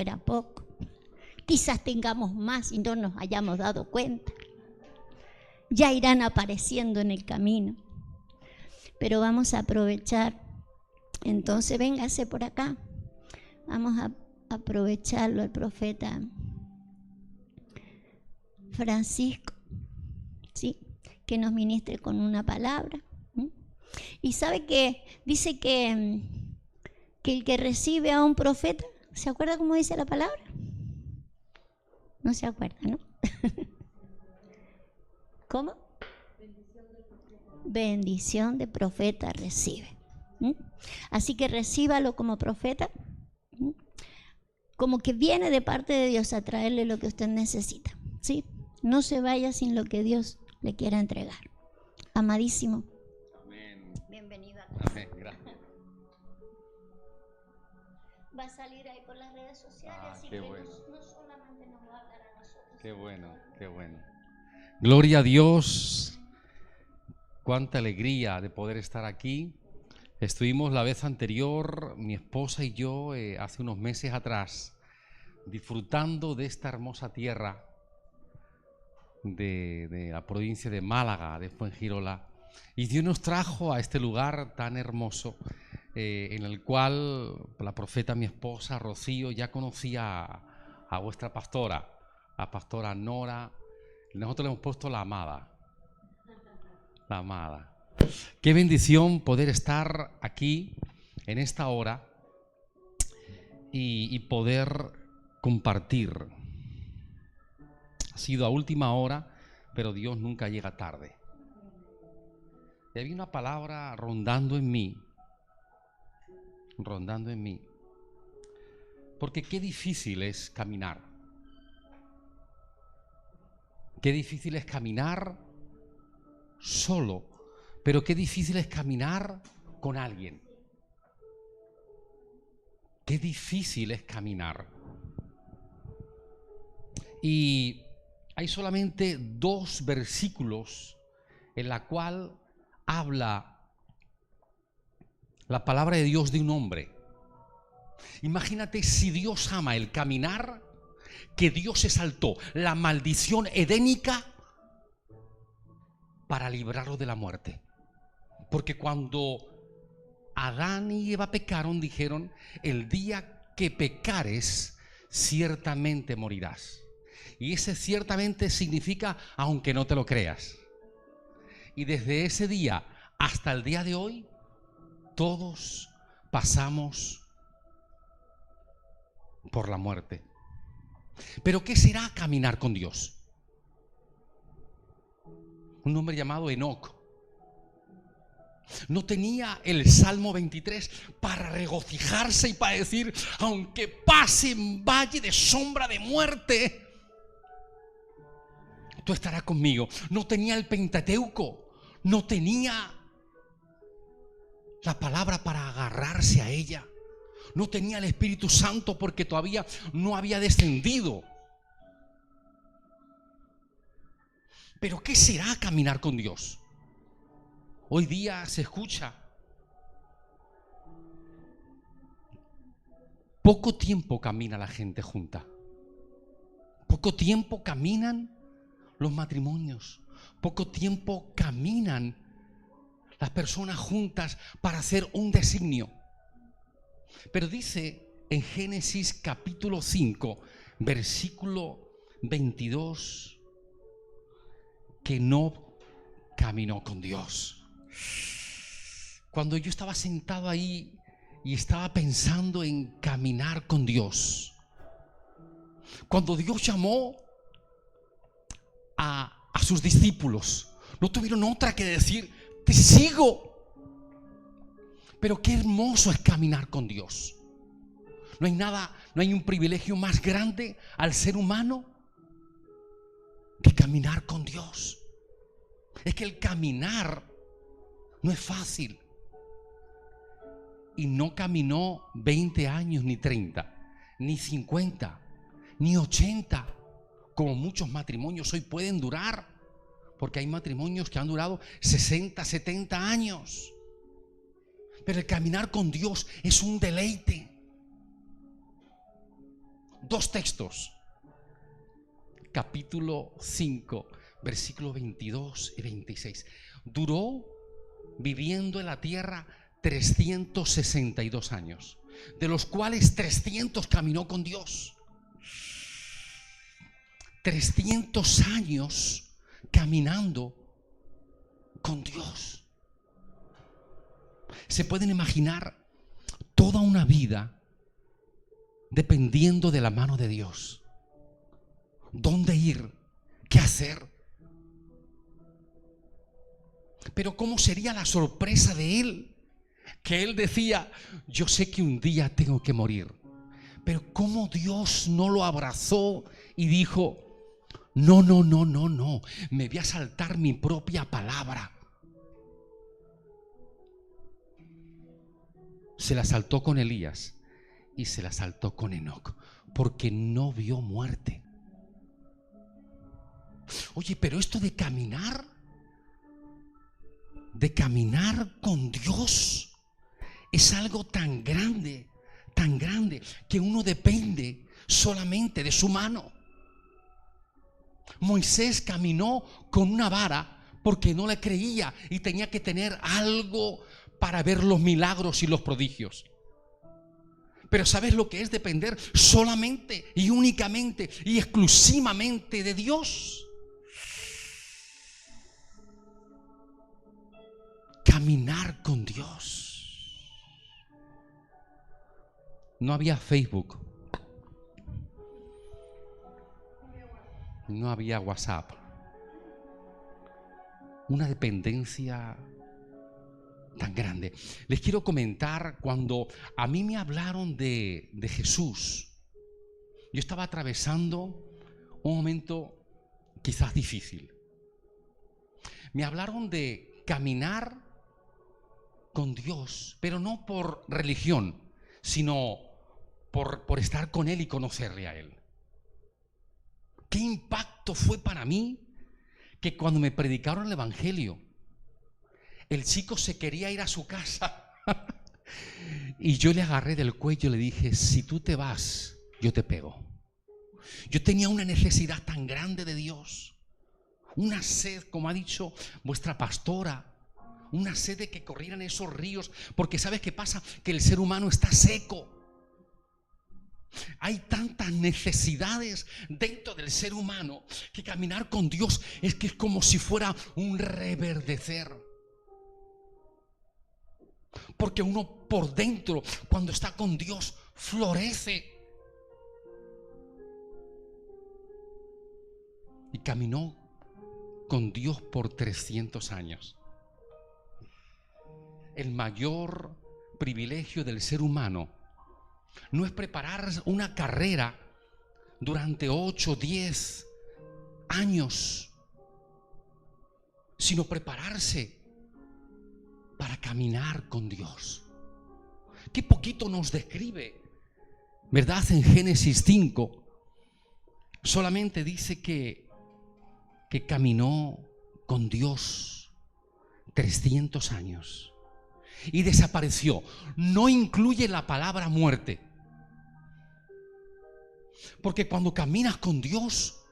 era poco. Quizás tengamos más y no nos hayamos dado cuenta. Ya irán apareciendo en el camino. Pero vamos a aprovechar. Entonces, véngase por acá. Vamos a aprovecharlo al profeta Francisco, ¿sí? Que nos ministre con una palabra. Y sabe que dice que el que recibe a un profeta, ¿se acuerda cómo dice la palabra? No se acuerda, ¿no? ¿Cómo? Bendición de profeta recibe. Así que recíbalo como profeta, como que viene de parte de Dios a traerle lo que usted necesita, ¿sí? No se vaya sin lo que Dios le quiera entregar. Amadísimo. Amén. Bienvenido acá. Amén, gracias. Va a salir ahí por las redes sociales, así qué que bueno. no solamente nos va a hablar a nosotros. Qué bueno, qué bueno. Gloria a Dios. Cuánta alegría de poder estar aquí. Estuvimos la vez anterior, mi esposa y yo, hace unos meses atrás, disfrutando de esta hermosa tierra de la provincia de Málaga, de Fuengirola. Y Dios nos trajo a este lugar tan hermoso, en el cual la profeta, mi esposa, Rocío, ya conocía a vuestra pastora, la pastora Nora. Nosotros le hemos puesto la amada. La amada. Qué bendición poder estar aquí en esta hora y poder compartir. Ha sido a última hora, pero Dios nunca llega tarde. Y había una palabra rondando en mí, porque qué difícil es caminar. Qué difícil es caminar solo, pero qué difícil es caminar con alguien. Qué difícil es caminar. Y hay solamente 2 versículos en la cual habla la palabra de Dios de un hombre. Imagínate si Dios ama el caminar, que Dios se saltó la maldición edénica para librarlo de la muerte. Porque cuando Adán y Eva pecaron, dijeron: el día que pecares, ciertamente morirás. Y ese ciertamente significa aunque no te lo creas. Y desde ese día hasta el día de hoy, todos pasamos por la muerte. Pero ¿qué será caminar con Dios? Un hombre llamado Enoc no tenía el Salmo 23 para regocijarse y para decir: aunque pase en valle de sombra de muerte, tú estarás conmigo. No tenía el Pentateuco, no tenía la palabra para agarrarse a ella, no tenía el Espíritu Santo porque todavía no había descendido. Pero ¿qué será caminar con Dios? Hoy día se escucha: poco tiempo camina la gente junta, poco tiempo caminan los matrimonios, poco tiempo caminan las personas juntas para hacer un designio. Pero dice en Génesis capítulo 5, versículo 22, que no caminó con Dios. Cuando yo estaba sentado ahí y estaba pensando en caminar con Dios, cuando Dios llamó a sus discípulos, no tuvieron otra que decir: te sigo. Pero qué hermoso es caminar con Dios. No hay nada, no hay un privilegio más grande al ser humano que caminar con Dios. Es que el caminar no es fácil. Y no caminó 20 años, ni 30, ni 50, ni 80, como muchos matrimonios hoy pueden durar. Porque hay matrimonios que han durado 60, 70 años. Pero el caminar con Dios es un deleite. 2 textos. Capítulo 5, versículos 22 y 26. Duró viviendo en la tierra 362 años, de los cuales 300 caminó con Dios. 300 años caminando con Dios. Se pueden imaginar toda una vida dependiendo de la mano de Dios. ¿Dónde ir? ¿Qué hacer? Pero ¿cómo sería la sorpresa de él? Que él decía, yo sé que un día tengo que morir. Pero ¿cómo Dios no lo abrazó y dijo, no, me voy a saltar mi propia palabra? Se la saltó con Elías y se la saltó con Enoc, porque no vio muerte. Oye, pero esto de caminar con Dios es algo tan grande, que uno depende solamente de su mano. Moisés caminó con una vara porque no le creía y tenía que tener algo para ver los milagros y los prodigios. Pero ¿sabes lo que es depender solamente y únicamente y exclusivamente de Dios? Caminar con Dios. No había Facebook, no había WhatsApp. Una dependencia tan grande. Les quiero comentar, cuando a mí me hablaron de Jesús, yo estaba atravesando un momento quizás difícil. Me hablaron de caminar con Dios, pero no por religión, sino por estar con Él y conocerle a Él. ¿Qué impacto fue para mí que cuando me predicaron el Evangelio, el chico se quería ir a su casa y yo le agarré del cuello y le dije, si tú te vas, yo te pego? Yo tenía una necesidad tan grande de Dios, una sed, como ha dicho vuestra pastora, una sed de que corrieran esos ríos, porque ¿sabes qué pasa? Que el ser humano está seco. Hay tantas necesidades dentro del ser humano que caminar con Dios es como si fuera un reverdecer. Porque uno por dentro, cuando está con Dios, florece. Y caminó con Dios por 300 años. El mayor privilegio del ser humano no es preparar una carrera durante 8, 10 años, sino prepararse para caminar con Dios. Qué poquito nos describe, ¿verdad? En Génesis 5 solamente dice que caminó con Dios 300 años y desapareció. No incluye la palabra muerte, porque cuando caminas con Dios,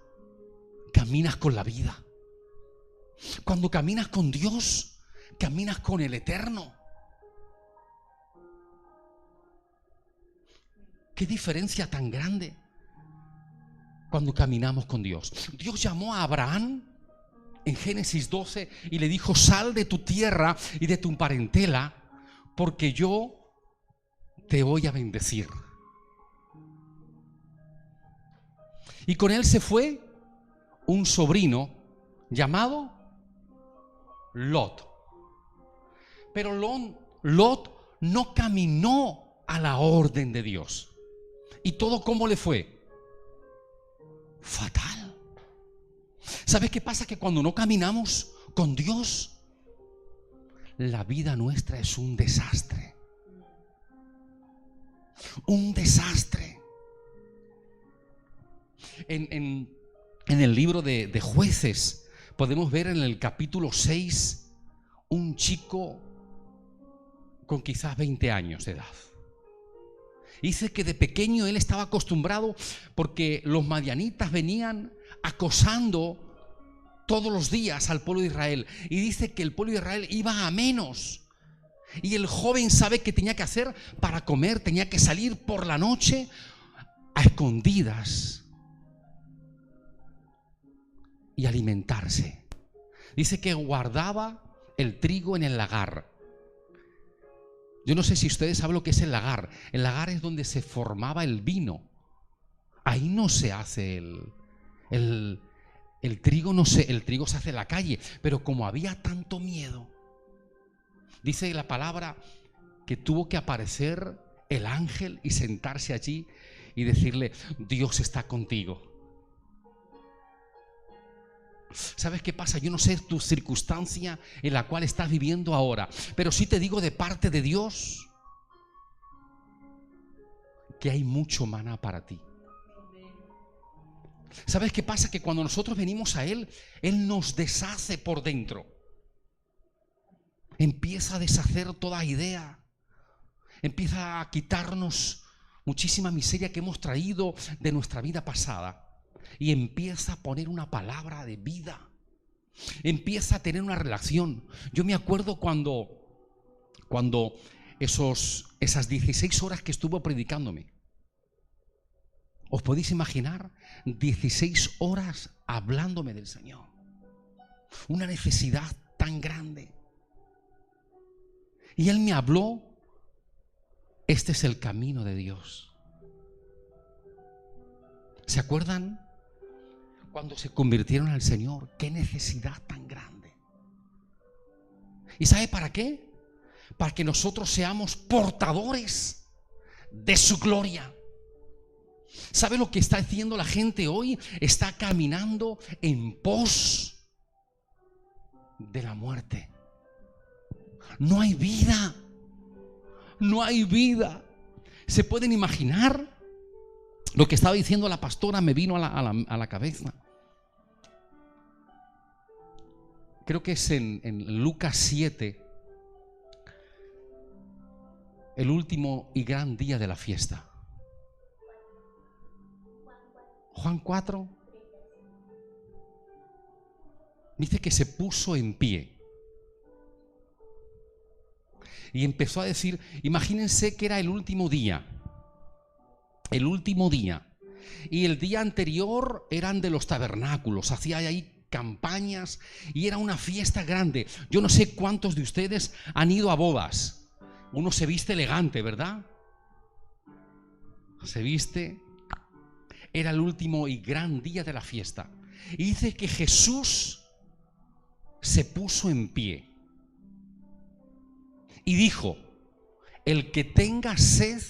caminas con la vida. Cuando caminas con Dios, caminas con el Eterno. Qué diferencia tan grande cuando caminamos con Dios. Dios llamó a Abraham en Génesis 12 y le dijo, sal de tu tierra y de tu parentela, porque yo te voy a bendecir. Y con él se fue un sobrino llamado Lot. Pero Lot no caminó a la orden de Dios. ¿Y todo cómo le fue? Fatal. ¿Sabes qué pasa? Que cuando no caminamos con Dios, la vida nuestra es un desastre. Un desastre. En el libro de Jueces podemos ver en el capítulo 6 un chico con quizás 20 años de edad. Dice que de pequeño él estaba acostumbrado porque los madianitas venían acosando todos los días al pueblo de Israel. Y dice que el pueblo de Israel iba a menos. Y el joven sabe qué tenía que hacer para comer. Tenía que salir por la noche a escondidas y alimentarse. Dice que guardaba el trigo en el lagar. Yo no sé si ustedes saben lo que es el lagar. El lagar es donde se formaba el vino. Ahí no se hace el trigo, no sé, el trigo se hace en la calle. Pero como había tanto miedo, dice la palabra que tuvo que aparecer el ángel y sentarse allí y decirle: Dios está contigo. ¿Sabes qué pasa? Yo no sé tu circunstancia en la cual estás viviendo ahora, pero sí te digo de parte de Dios que hay mucho maná para ti. ¿Sabes qué pasa? Que cuando nosotros venimos a Él, Él nos deshace por dentro. Empieza a deshacer toda idea. Empieza a quitarnos muchísima miseria que hemos traído de nuestra vida pasada. Y empieza a poner una palabra de vida. Empieza a tener una relación. Yo me acuerdo cuando esas 16 horas que estuvo predicándome. ¿Os podéis imaginar? 16 horas hablándome del Señor. Una necesidad tan grande. Y Él me habló: este es el camino de Dios. ¿Se acuerdan cuando se convirtieron al Señor? ¡Qué necesidad tan grande! ¿Y sabe para qué? Para que nosotros seamos portadores de su gloria. ¿Sabe lo que está haciendo la gente hoy? Está caminando en pos de la muerte. No hay vida. No hay vida. ¿Se pueden imaginar? Lo que estaba diciendo la pastora me vino a la cabeza. Creo que es en Lucas 7, el último y gran día de la fiesta. Juan 4 dice que se puso en pie y empezó a decir, imagínense que era el último día, y el día anterior eran de los tabernáculos, hacía ahí campañas y era una fiesta grande. Yo no sé cuántos de ustedes han ido a bodas. Uno se viste elegante, ¿verdad? Se viste. Era el último y gran día de la fiesta. Y dice que Jesús se puso en pie y dijo: el que tenga sed,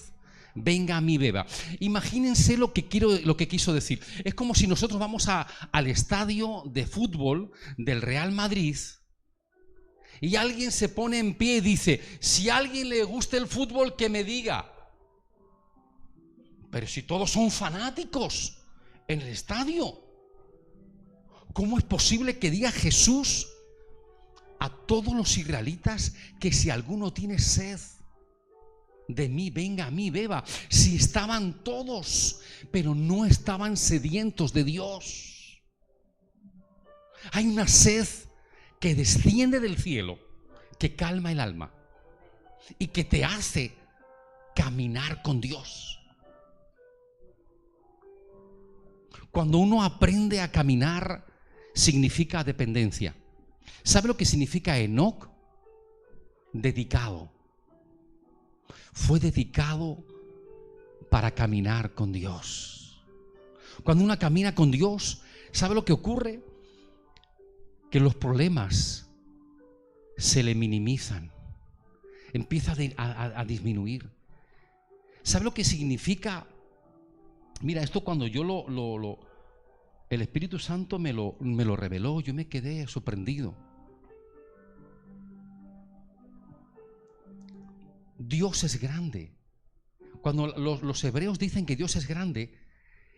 venga a mí, beba. Imagínense lo que quiso decir. Es como si nosotros vamos al estadio de fútbol del Real Madrid y alguien se pone en pie y dice: si a alguien le gusta el fútbol, que me diga. Pero si todos son fanáticos en el estadio, ¿cómo es posible que diga Jesús a todos los israelitas que si alguno tiene sed de mí, venga a mí, beba? Si estaban todos, pero no estaban sedientos de Dios. Hay una sed que desciende del cielo, que calma el alma y que te hace caminar con Dios. Cuando uno aprende a caminar, significa dependencia. ¿Sabe lo que significa Enoc? Dedicado. Fue dedicado para caminar con Dios. Cuando uno camina con Dios, ¿sabe lo que ocurre? Que los problemas se le minimizan. Empieza a disminuir. ¿Sabe lo que significa? Mira, esto cuando yo el Espíritu Santo me lo reveló, yo me quedé sorprendido. Dios es grande. Cuando los hebreos dicen que Dios es grande,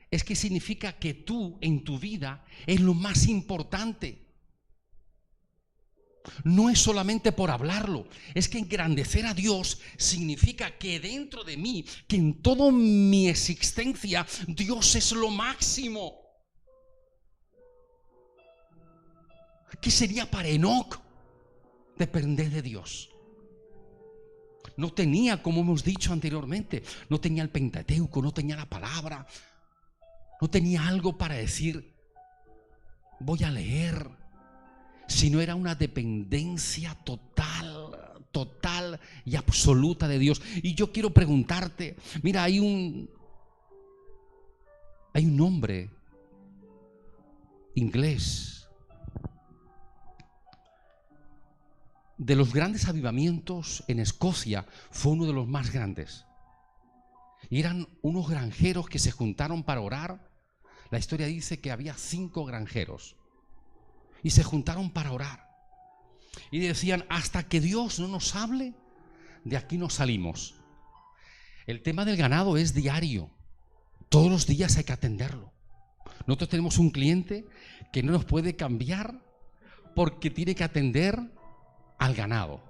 es que significa que tú en tu vida es lo más importante. No es solamente por hablarlo, es que engrandecer a Dios significa que dentro de mí, que en toda mi existencia, Dios es lo máximo. ¿Qué sería para Enoc depender de Dios? No tenía, como hemos dicho anteriormente, no tenía el Pentateuco, no tenía la palabra, no tenía algo para decir, voy a leer, sino era una dependencia total y absoluta de Dios. Y yo quiero preguntarte, mira, hay un hombre inglés de los grandes avivamientos en Escocia, fue uno de los más grandes. Y eran unos granjeros que se juntaron para orar. La historia dice que había 5 granjeros y se juntaron para orar y decían: hasta que Dios no nos hable, de aquí no salimos. El tema del ganado es diario, todos los días hay que atenderlo. Nosotros tenemos un cliente que no nos puede cambiar porque tiene que atender al ganado.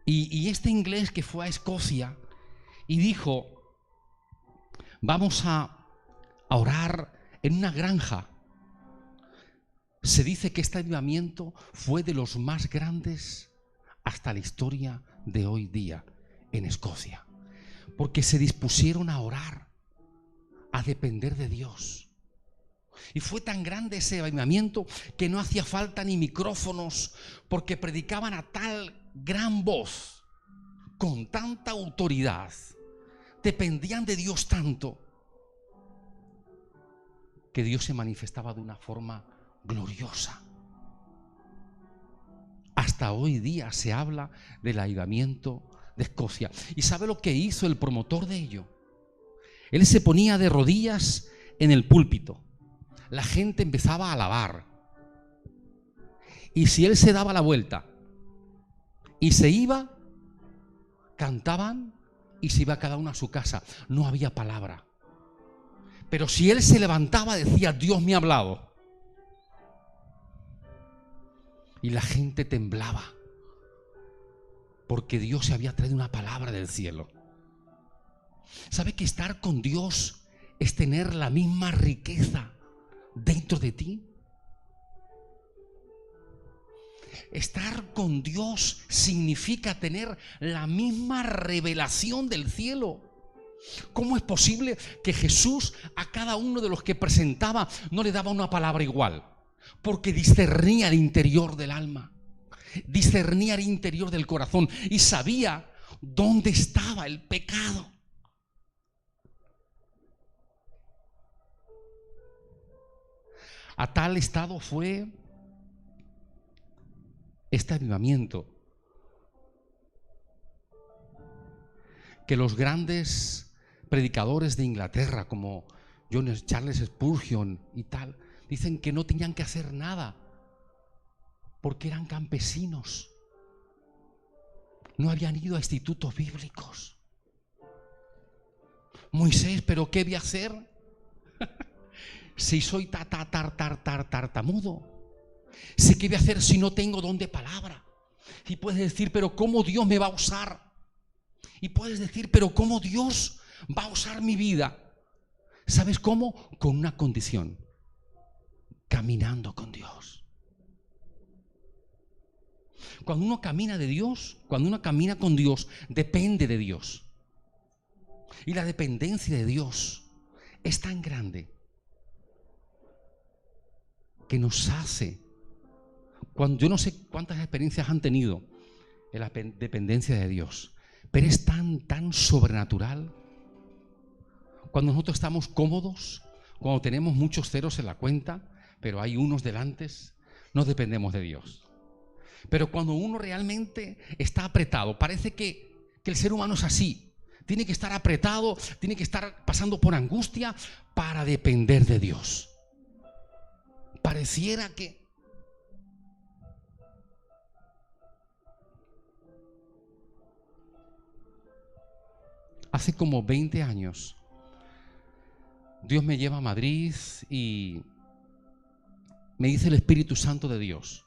Y este inglés que fue a Escocia y dijo: vamos a orar en una granja. Se dice que este avivamiento fue de los más grandes hasta la historia de hoy día en Escocia, porque se dispusieron a orar, a depender de Dios. Y fue tan grande ese avivamiento que no hacía falta ni micrófonos, porque predicaban a tal gran voz, con tanta autoridad, dependían de Dios tanto, que Dios se manifestaba de una forma gloriosa. Hasta hoy día se habla del avivamiento de Escocia. ¿Y sabe lo que hizo el promotor de ello? Él se ponía de rodillas en el púlpito. La gente empezaba a alabar. Y si él se daba la vuelta y se iba, cantaban y se iba cada uno a su casa. No había palabra. Pero si él se levantaba, decía: Dios me ha hablado. Y la gente temblaba, porque Dios se había traído una palabra del cielo. ¿Sabe que estar con Dios es tener la misma riqueza dentro de ti? Estar con Dios significa tener la misma revelación del cielo. ¿Cómo es posible que Jesús a cada uno de los que presentaba no le daba una palabra igual? Porque discernía el interior del alma, discernía el interior del corazón y sabía dónde estaba el pecado. A tal estado fue este avivamiento que los grandes predicadores de Inglaterra, como Charles Spurgeon y tal, dicen que no tenían que hacer nada porque eran campesinos, no habían ido a institutos bíblicos. Moisés, ¿pero qué voy a hacer? Si soy tartamudo. ¿Sí qué voy a hacer si no tengo don de palabra? Y puedes decir: pero ¿cómo Dios me va a usar? Y puedes decir: pero ¿cómo Dios va a usar mi vida? ¿Sabes cómo? Con una condición: caminando con Dios. Cuando uno camina de Dios, cuando uno camina con Dios, depende de Dios. Y la dependencia de Dios es tan grande que nos hace, yo no sé cuántas experiencias han tenido en la dependencia de Dios, pero es tan sobrenatural. Cuando nosotros estamos cómodos, cuando tenemos muchos ceros en la cuenta, pero hay unos delante, no dependemos de Dios. Pero cuando uno realmente está apretado, parece que el ser humano es así, tiene que estar apretado, tiene que estar pasando por angustia para depender de Dios. Pareciera que hace como 20 años Dios me lleva a Madrid y me dice el Espíritu Santo de Dios: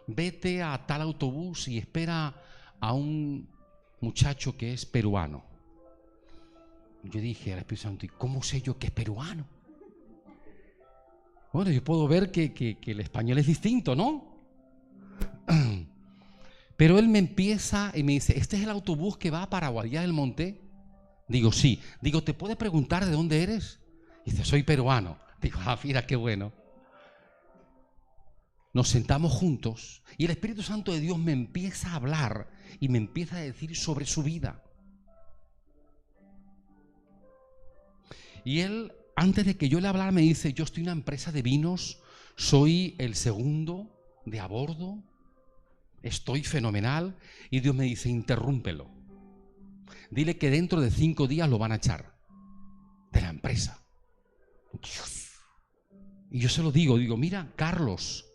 vete a tal autobús y espera a un muchacho que es peruano. Yo dije al Espíritu Santo: ¿y cómo sé yo que es peruano? Bueno, yo puedo ver que el español es distinto, ¿no? Pero él me empieza y me dice: ¿este es el autobús que va para Guadilla del Monte? Digo: sí. Digo: ¿te puedes preguntar de dónde eres? Dice: soy peruano. Digo: ah, mira qué bueno. Nos sentamos juntos y el Espíritu Santo de Dios me empieza a hablar y me empieza a decir sobre su vida. Y él, antes de que yo le hablara, me dice: yo estoy en una empresa de vinos, soy el segundo de a bordo, estoy fenomenal. Y Dios me dice: interrúmpelo. Dile que dentro de 5 días lo van a echar de la empresa. Y yo se lo digo: mira, Carlos,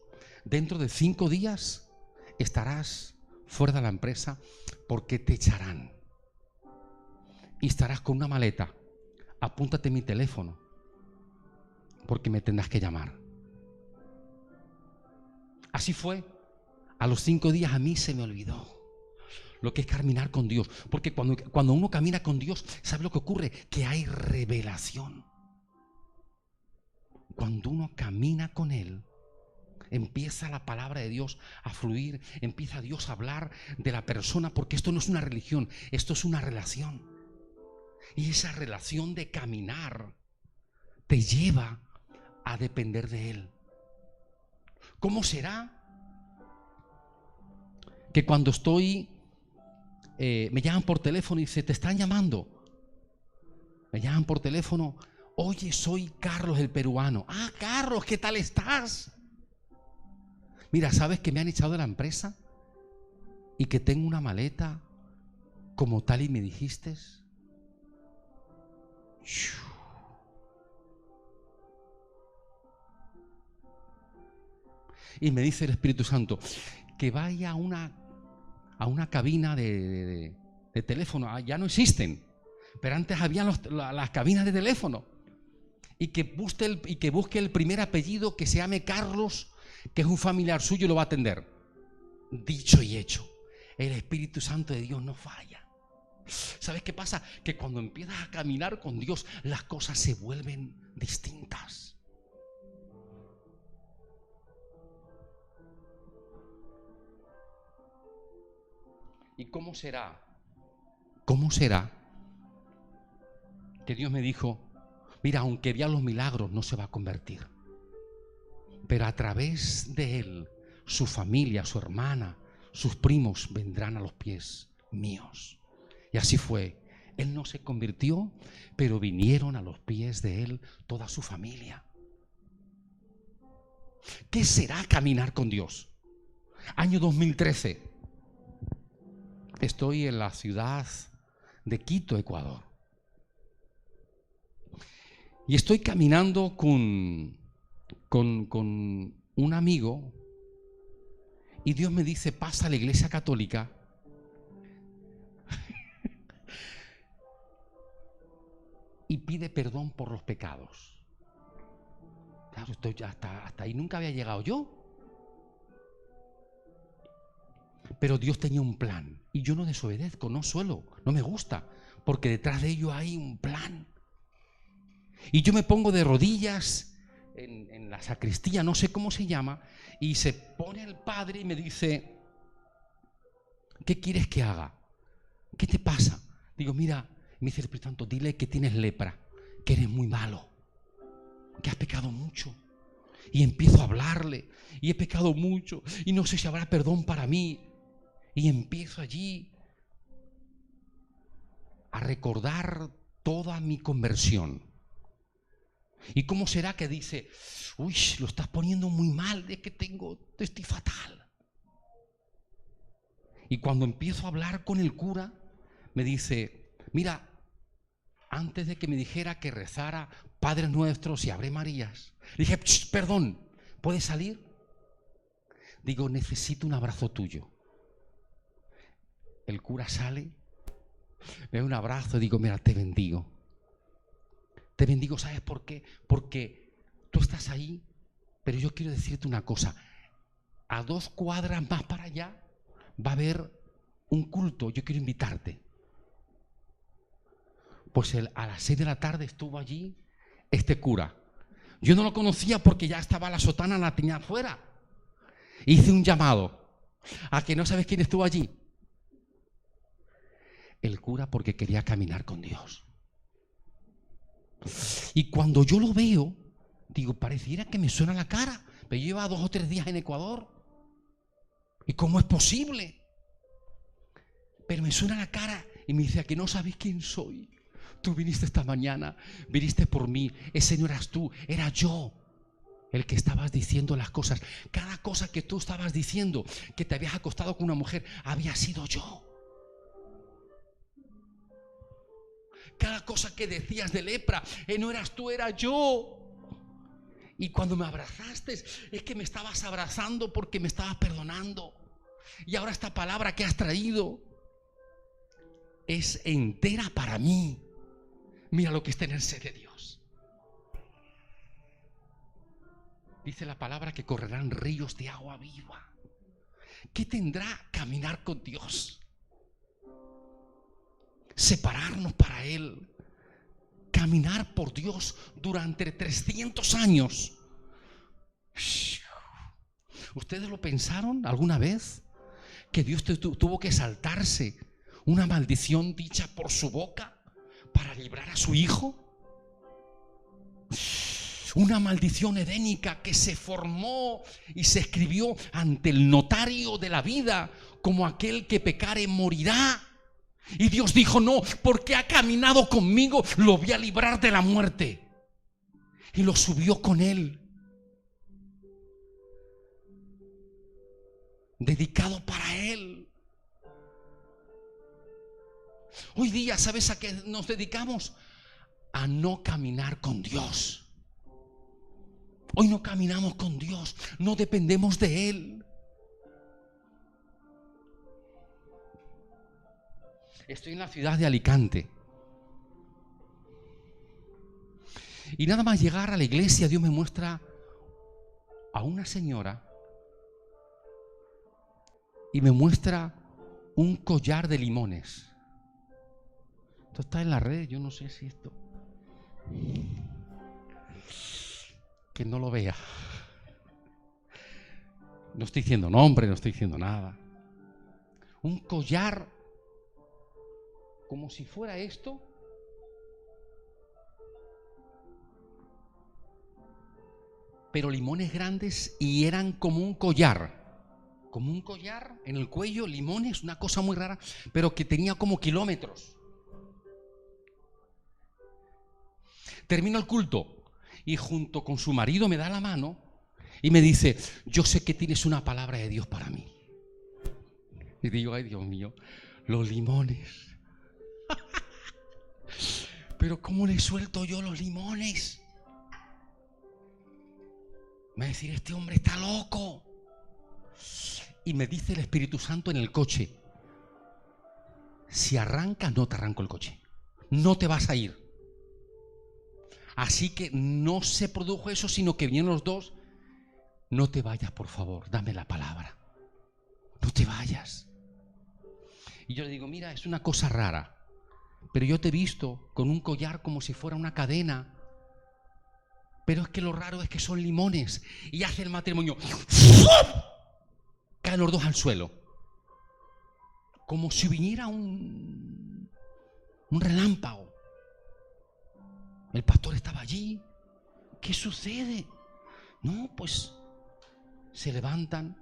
dentro de 5 días estarás fuera de la empresa porque te echarán. Y estarás con una maleta. Apúntate mi teléfono porque me tendrás que llamar. Así fue. A los 5 días a mí se me olvidó lo que es caminar con Dios. Porque cuando uno camina con Dios, ¿sabe lo que ocurre? Que hay revelación. Cuando uno camina con Él, empieza la palabra de Dios a fluir, empieza Dios a hablar de la persona, porque esto no es una religión, esto es una relación. Y esa relación de caminar te lleva a depender de Él. ¿Cómo será que cuando me llaman por teléfono y dice: te están llamando? Me llaman por teléfono: oye, soy Carlos el peruano. Ah, Carlos, ¿qué tal estás? Mira, ¿sabes que me han echado de la empresa? Y que tengo una maleta como tal y me dijiste. Y me dice el Espíritu Santo que vaya a una cabina de teléfono. Ya no existen, pero antes había las cabinas de teléfono. Y que busque el primer apellido que se llame Carlos, que es un familiar suyo, y lo va a atender. Dicho y hecho. El Espíritu Santo de Dios no falla. ¿Sabes qué pasa? Que cuando empiezas a caminar con Dios, las cosas se vuelven distintas. ¿Y cómo será? ¿Cómo será que Dios me dijo: mira, aunque vea los milagros, no se va a convertir, pero a través de él, su familia, su hermana, sus primos vendrán a los pies míos? Y así fue. Él no se convirtió, pero vinieron a los pies de él toda su familia. ¿Qué será caminar con Dios? Año 2013. Estoy en la ciudad de Quito, Ecuador. Y estoy caminando con un amigo y Dios me dice: pasa a la iglesia católica y pide perdón por los pecados. Claro, hasta ahí nunca había llegado yo. Pero Dios tenía un plan y yo no desobedezco, no me gusta, porque detrás de ello hay un plan. Y yo me pongo de rodillas en la sacristía, no sé cómo se llama, y se pone el padre y me dice: ¿qué quieres que haga? ¿Qué te pasa? Digo: mira, me dice el Espíritu Santo: dile que tienes lepra, que eres muy malo, que has pecado mucho. Y empiezo a hablarle: y he pecado mucho, y no sé si habrá perdón para mí. Y empiezo allí a recordar toda mi conversión. ¿Y cómo será que dice: uy, lo estás poniendo muy mal, de que estoy fatal? Y cuando empiezo a hablar con el cura, me dice: mira, antes de que me dijera que rezara Padres Nuestros y Ave Marías, le dije: perdón, ¿puedes salir? Digo: necesito un abrazo tuyo. El cura sale, me da un abrazo y digo: mira, te bendigo. Te bendigo, ¿sabes por qué? Porque tú estás ahí Pero yo quiero decirte una cosa. A 2 cuadras más para allá va a haber un culto. Yo quiero invitarte. Pues a las 6 de la tarde estuvo allí este cura. Yo no lo conocía porque ya estaba la sotana, la tenía afuera. Hice un llamado. ¿A que no sabes quién estuvo allí? El cura, porque quería caminar con Dios. Y cuando yo lo veo, digo, pareciera que me suena la cara. Pero lleva 2 o 3 días en Ecuador. ¿Y cómo es posible? Pero me suena la cara y me dice, ¿a que no sabes quién soy? Tú viniste esta mañana, viniste por mí. Ese no eras tú, era yo el que estabas diciendo las cosas. Cada cosa que tú estabas diciendo, que te habías acostado con una mujer, había sido yo. Cada cosa que decías de lepra, no eras tú, era yo. Y cuando me abrazaste, es que me estabas abrazando porque me estabas perdonando. Y ahora esta palabra que has traído es entera para mí. Mira lo que es tener sed de Dios. Dice la palabra que correrán ríos de agua viva. ¿Qué tendrá caminar con Dios? Separarnos para Él. Caminar por Dios durante 300 años. ¿Ustedes lo pensaron alguna vez? Que Dios tuvo que saltarse una maldición dicha por su boca para librar a su hijo. Una maldición edénica que se formó y se escribió ante el notario de la vida como aquel que pecare morirá. Y Dios dijo, no, porque ha caminado conmigo, lo voy a librar de la muerte. Y lo subió con él. Dedicado para él. Hoy día, ¿sabes a qué nos dedicamos? A no caminar con Dios. Hoy no caminamos con Dios, no dependemos de Él. Estoy en la ciudad de Alicante. Y nada más llegar a la iglesia, Dios me muestra a una señora y me muestra un collar de limones. Esto está en la red, yo no sé si esto... Que no lo vea. No estoy diciendo nombre, no estoy diciendo nada. Un collar como si fuera esto. Pero limones grandes y eran como un collar. Como un collar en el cuello, limones, una cosa muy rara, pero que tenía como kilómetros. Termino el culto y junto con su marido me da la mano y me dice, yo sé que tienes una palabra de Dios para mí. Y digo, ay Dios mío, los limones. Pero ¿cómo le suelto yo los limones? Me va a decir, este hombre está loco. Y me dice el Espíritu Santo en el coche, si arrancas, no te arranco el coche. No te vas a ir. Así que no se produjo eso, sino que vinieron los dos. No te vayas, por favor, dame la palabra. No te vayas. Y yo le digo, mira, es una cosa rara, pero yo te he visto con un collar como si fuera una cadena. Pero es que lo raro es que son limones. Y hace el matrimonio. Caen los dos al suelo. Como si viniera un relámpago. El pastor estaba allí. ¿Qué sucede? No, pues se levantan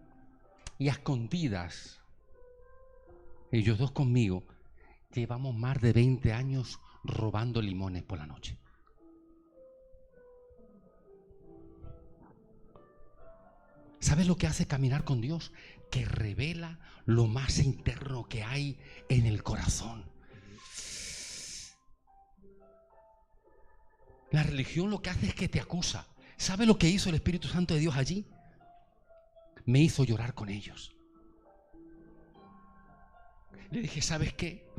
y a escondidas, ellos dos conmigo, llevamos más de 20 años robando limones por la noche. ¿Sabes lo que hace caminar con Dios? Que revela lo más interno que hay en el corazón. La religión lo que hace es que te acusa. ¿Sabe lo que hizo el Espíritu Santo de Dios allí? Me hizo llorar con ellos. Le dije, ¿sabes qué?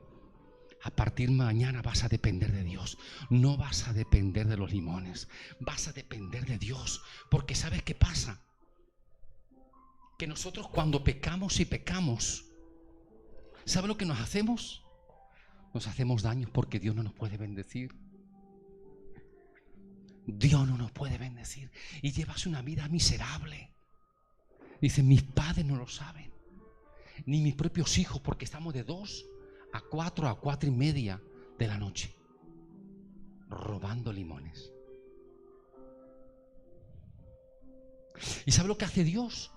A partir de mañana vas a depender de Dios. No vas a depender de los limones. Vas a depender de Dios. Porque ¿sabes qué pasa? Que nosotros cuando pecamos y pecamos, ¿sabe lo que nos hacemos? Nos hacemos daño porque Dios no nos puede bendecir. Dios no nos puede bendecir. Y llevas una vida miserable. Dicen, mis padres no lo saben. Ni mis propios hijos, porque estamos de 2 a 4 a 4:30 de la noche robando limones. ¿Y sabe lo que hace Dios?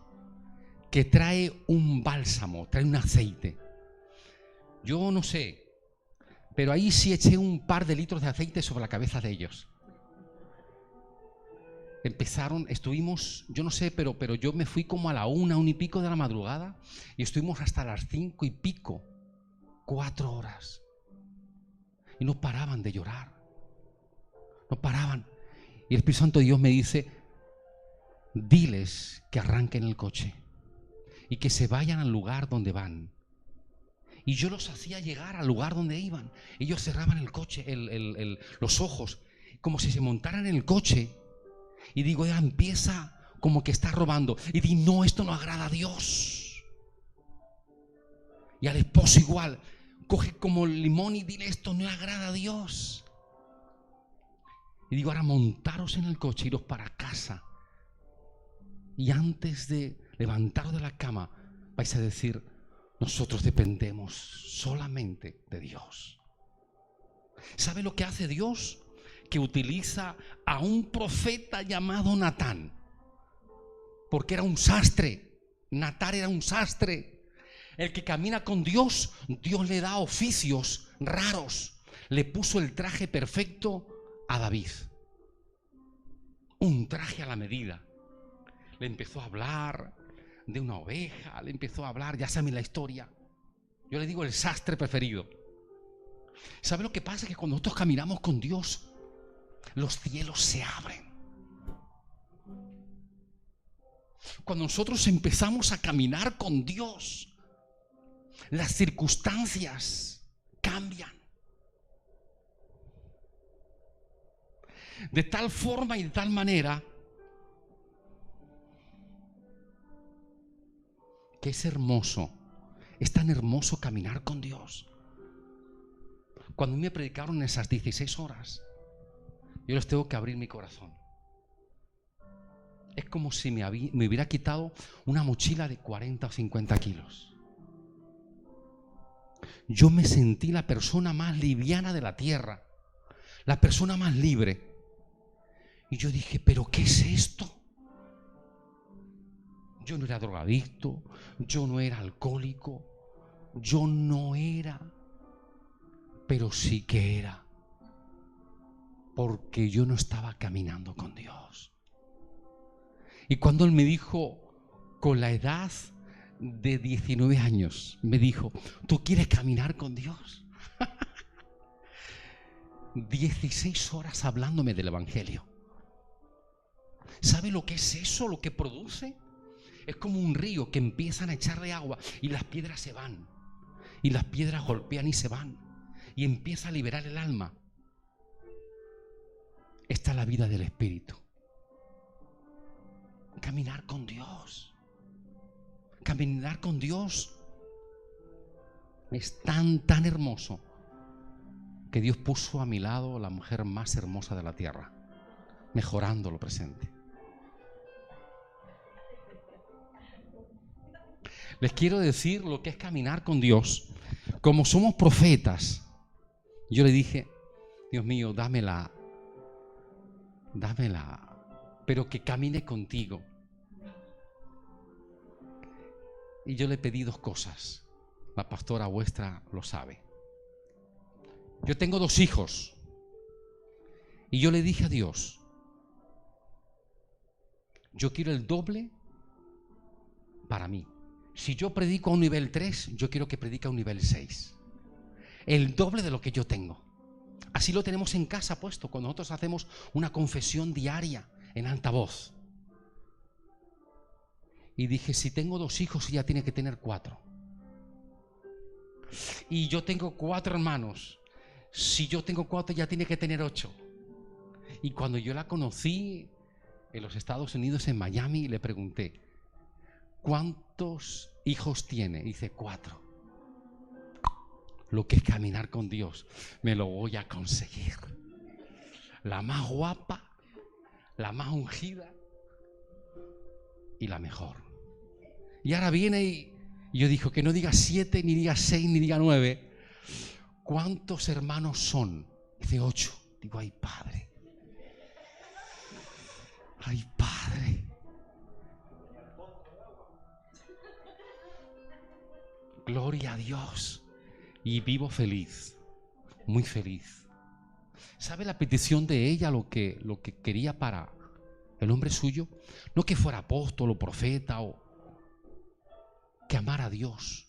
Que trae un bálsamo, trae un aceite. Yo no sé, pero ahí sí eché un par de litros de aceite sobre la cabeza de ellos. Estuvimos, yo no sé, pero yo me fui como a la 1 y pico de la madrugada y estuvimos hasta las 5 y pico, 4 horas. Y no paraban de llorar, no paraban. Y el Espíritu Santo de Dios me dice, diles que arranquen el coche y que se vayan al lugar donde van. Y yo los hacía llegar al lugar donde iban. Ellos cerraban el coche, los ojos, como si se montaran en el coche. Y digo, ya empieza como que está robando. Y di, no, esto no agrada a Dios. Y al esposo igual, coge como el limón y dile, esto no agrada a Dios. Y digo, ahora montaros en el coche, iros para casa. Y antes de levantaros de la cama, vais a decir, nosotros dependemos solamente de Dios. ¿Sabe lo que hace Dios? Que utiliza a un profeta llamado Natán, porque era un sastre. Natán era un sastre. El que camina con Dios, Dios le da oficios raros. Le puso el traje perfecto a David, un traje a la medida. Le empezó a hablar de una oveja, le empezó a hablar, ya saben la historia. Yo le digo el sastre preferido. ¿Sabe lo que pasa? Que cuando nosotros caminamos con Dios, los cielos se abren. Cuando nosotros empezamos a caminar con Dios, las circunstancias cambian. De tal forma y de tal manera que es hermoso, es tan hermoso caminar con Dios. Cuando me predicaron esas 16 horas, yo les tengo que abrir mi corazón. Es como si me hubiera quitado una mochila de 40 o 50 kilos. Yo me sentí la persona más liviana de la tierra, la persona más libre. Y yo dije, ¿pero qué es esto? Yo no era drogadicto, yo no era alcohólico, yo no era, pero sí que era. Porque yo no estaba caminando con Dios. Y cuando Él me dijo, con la edad de 19 años, me dijo, ¿tú quieres caminar con Dios? 16 horas hablándome del Evangelio. ¿Sabe lo que es eso? Lo que produce. Es como un río que empiezan a echarle agua y las piedras se van. Y las piedras golpean y se van. Y empieza a liberar el alma. Esta es la vida del Espíritu. Caminar con Dios. Caminar con Dios es tan hermoso que Dios puso a mi lado la mujer más hermosa de la tierra, mejorando lo presente. Les quiero decir lo que es caminar con Dios. Como somos profetas, yo le dije, Dios mío, dámela, pero que camine contigo. Y yo le pedí 2 cosas. La pastora vuestra lo sabe. Yo tengo 2 hijos. Y yo le dije a Dios, yo quiero el doble para mí. Si yo predico a un nivel 3, yo quiero que predique a un nivel 6. El doble de lo que yo tengo. Así lo tenemos en casa puesto, cuando nosotros hacemos una confesión diaria en alta voz. Y dije, si tengo 2 hijos, ella tiene que tener 4. Y yo tengo 4 hermanos. Si yo tengo 4, ella tiene que tener 8. Y cuando yo la conocí en los Estados Unidos, en Miami, le pregunté, ¿cuántos hijos tiene? Y dice, 4. Lo que es caminar con Dios, me lo voy a conseguir. La más guapa, la más ungida y la mejor. Y ahora viene y yo digo que no diga 7, ni diga 6, ni diga 9. ¿Cuántos hermanos son? Dice 8. Digo, ay Padre. Ay Padre. Gloria a Dios. Y vivo feliz, muy feliz. ¿Sabe la petición de ella, lo que quería para el hombre suyo? No que fuera apóstol o profeta, o que amara a Dios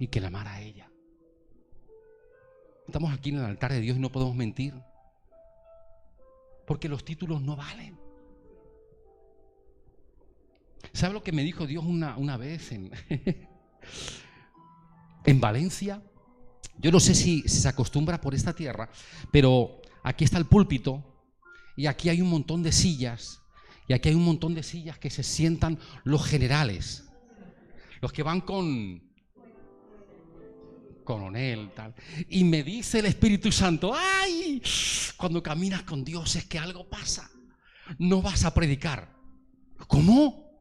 y que la amara a ella. Estamos aquí en el altar de Dios y no podemos mentir, porque los títulos no valen. ¿Sabe lo que me dijo Dios una vez en Valencia? Yo no sé si se acostumbra por esta tierra, pero aquí está el púlpito y aquí hay un montón de sillas, y aquí hay un montón de sillas que se sientan los generales, los que van con coronel, tal. Y me dice el Espíritu Santo, ¡ay! Cuando caminas con Dios es que algo pasa. No vas a predicar. ¿Cómo?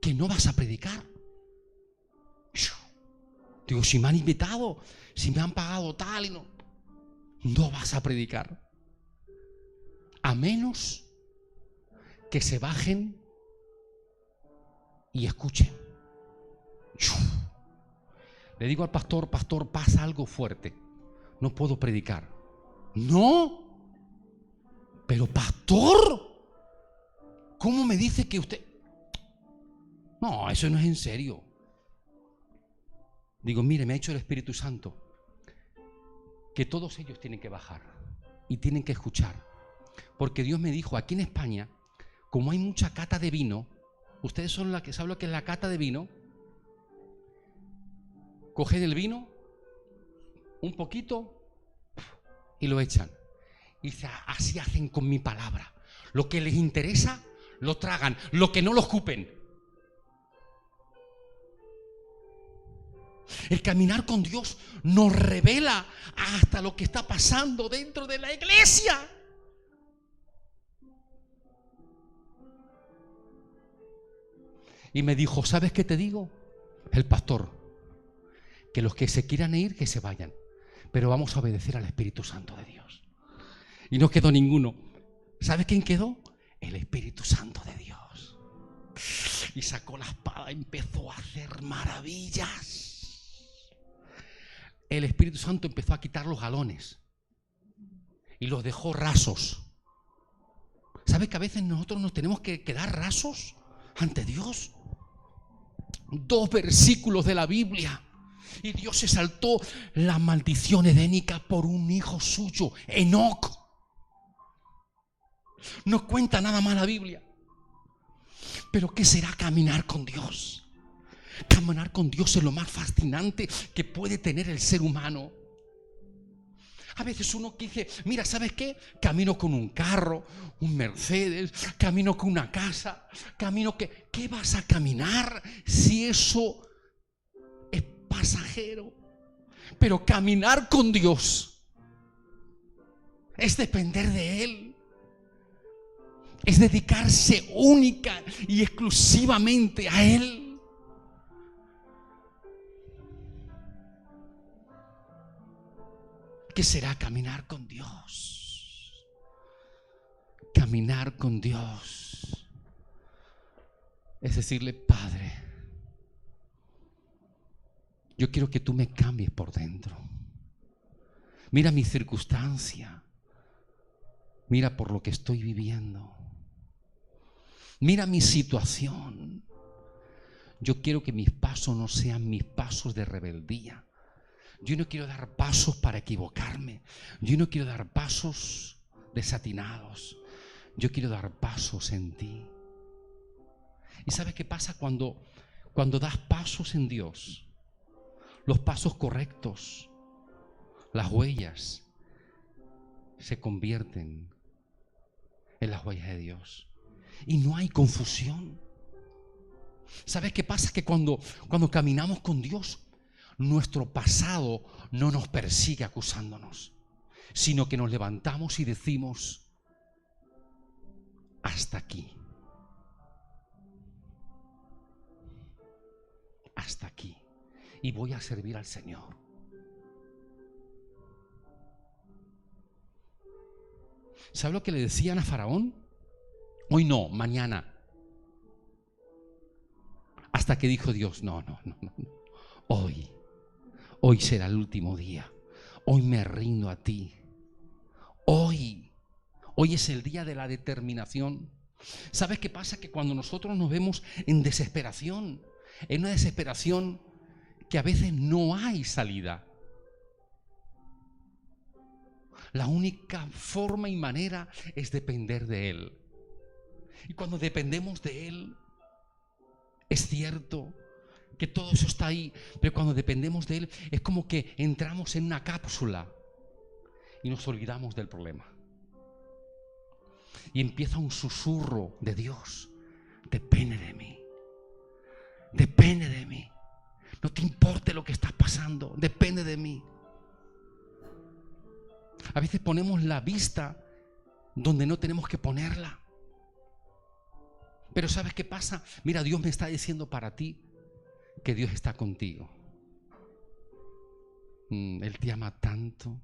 ¿Que no vas a predicar? Digo, si me han invitado, si me han pagado tal y no vas a predicar. A menos que se bajen y escuchen. Le digo al pastor, pastor, pasa algo fuerte. No puedo predicar. No. Pero pastor, ¿cómo me dice que usted? No, eso no es en serio. Digo, mire, me ha dicho el Espíritu Santo que todos ellos tienen que bajar y tienen que escuchar. Porque Dios me dijo, aquí en España, como hay mucha cata de vino, ustedes son la que saben lo que es la cata de vino. Cogen el vino, un poquito, y lo echan. Y dice, así hacen con mi palabra. Lo que les interesa, lo tragan. Lo que no lo escupen. El caminar con Dios nos revela hasta lo que está pasando dentro de la iglesia. Y me dijo, ¿sabes qué te digo? El pastor, que los que se quieran ir, que se vayan. Pero vamos a obedecer al Espíritu Santo de Dios. Y no quedó ninguno. ¿Sabes quién quedó? El Espíritu Santo de Dios. Y sacó la espada y empezó a hacer maravillas. El Espíritu Santo empezó a quitar los galones y los dejó rasos. ¿Sabes que a veces nosotros nos tenemos que quedar rasos ante Dios? 2 versículos de la Biblia y Dios se saltó la maldición edénica por un hijo suyo, Enoc. No cuenta nada más la Biblia. Pero ¿qué será caminar con Dios? Caminar con Dios es lo más fascinante que puede tener el ser humano. A veces uno dice, mira, ¿sabes qué? Camino con un carro, un Mercedes, camino con una casa, camino que... ¿Qué vas a caminar si eso es pasajero? Pero caminar con Dios es depender de Él. Es dedicarse única y exclusivamente a Él. ¿Qué será caminar con Dios? Caminar con Dios es decirle, Padre, yo quiero que tú me cambies por dentro. Mira mi circunstancia. Mira por lo que estoy viviendo. Mira mi situación. Yo quiero que mis pasos no sean mis pasos de rebeldía. Yo no quiero dar pasos para equivocarme. Yo no quiero dar pasos desatinados. Yo quiero dar pasos en ti. ¿Y sabes qué pasa cuando das pasos en Dios? los pasos correctos, las huellas se convierten en las huellas de Dios. Y no hay confusión. ¿Sabes qué pasa? Que cuando caminamos con Dios, nuestro pasado no nos persigue acusándonos, sino que nos levantamos y decimos: hasta aquí. Hasta aquí. Y voy a servir al Señor. ¿Sabe lo que le decían a Faraón? Hoy no, mañana. Hasta que dijo Dios: no. Hoy será el último día. Hoy me rindo a ti. Hoy es el día de la determinación. ¿Sabes qué pasa? Que cuando nosotros nos vemos en desesperación, en una desesperación que a veces no hay salida, la única forma y manera es depender de Él. Y cuando dependemos de Él, es cierto que todo eso está ahí, pero cuando dependemos de Él es como que entramos en una cápsula y nos olvidamos del problema. Y empieza un susurro de Dios: depende de mí, depende de mí, no te importe lo que estás pasando, depende de mí. A veces ponemos la vista donde no tenemos que ponerla. Pero ¿sabes qué pasa? Mira, Dios me está diciendo para ti que Dios está contigo. Él te ama tanto,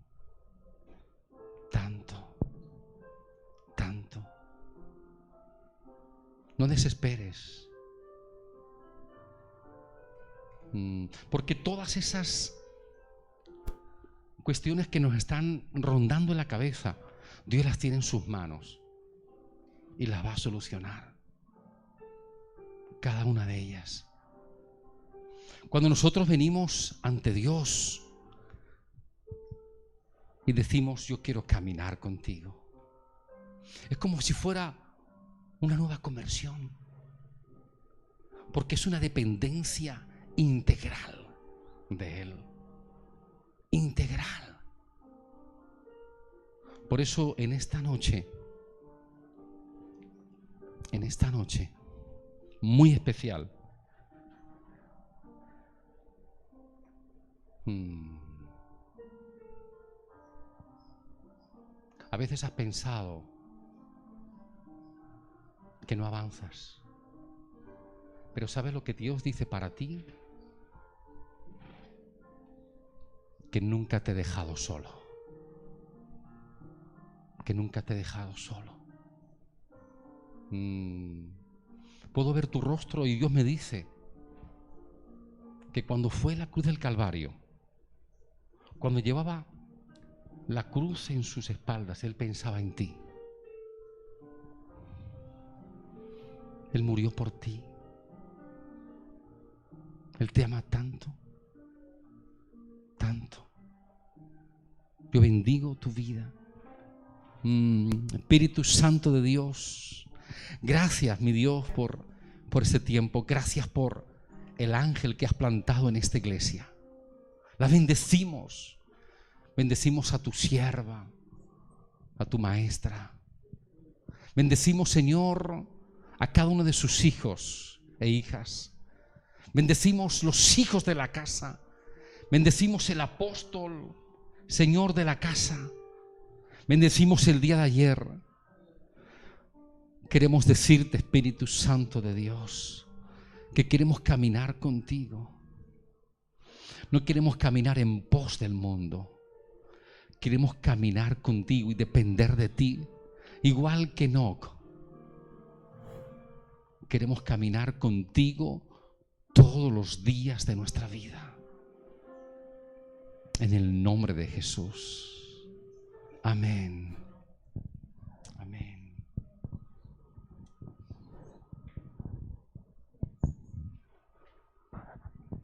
tanto, tanto. No desesperes. Porque todas esas cuestiones que nos están rondando en la cabeza, Dios las tiene en sus manos y las va a solucionar. Cada una de ellas. Cuando nosotros venimos ante Dios y decimos: yo quiero caminar contigo, es como si fuera una nueva conversión, porque es una dependencia integral de Él. Integral. Por eso en esta noche muy especial, a veces has pensado que no avanzas, pero ¿sabes lo que Dios dice para ti? Que nunca te he dejado solo. Que nunca te he dejado solo. Puedo ver tu rostro y Dios me dice que cuando fue la cruz del Calvario, cuando llevaba la cruz en sus espaldas, Él pensaba en ti. Él murió por ti. Él te ama tanto, tanto. Yo bendigo tu vida. Espíritu Santo de Dios, gracias, mi Dios, por este tiempo. Gracias por el ángel que has plantado en esta iglesia. La bendecimos. Bendecimos a tu sierva, a tu maestra. Bendecimos, Señor, a cada uno de sus hijos e hijas. Bendecimos los hijos de la casa. Bendecimos el apóstol, Señor, de la casa. Bendecimos el día de ayer. Queremos decirte, Espíritu Santo de Dios, que queremos caminar contigo. No queremos caminar en pos del mundo. Queremos caminar contigo y depender de ti, igual que Enoc. Queremos caminar contigo todos los días de nuestra vida. En el nombre de Jesús. Amén.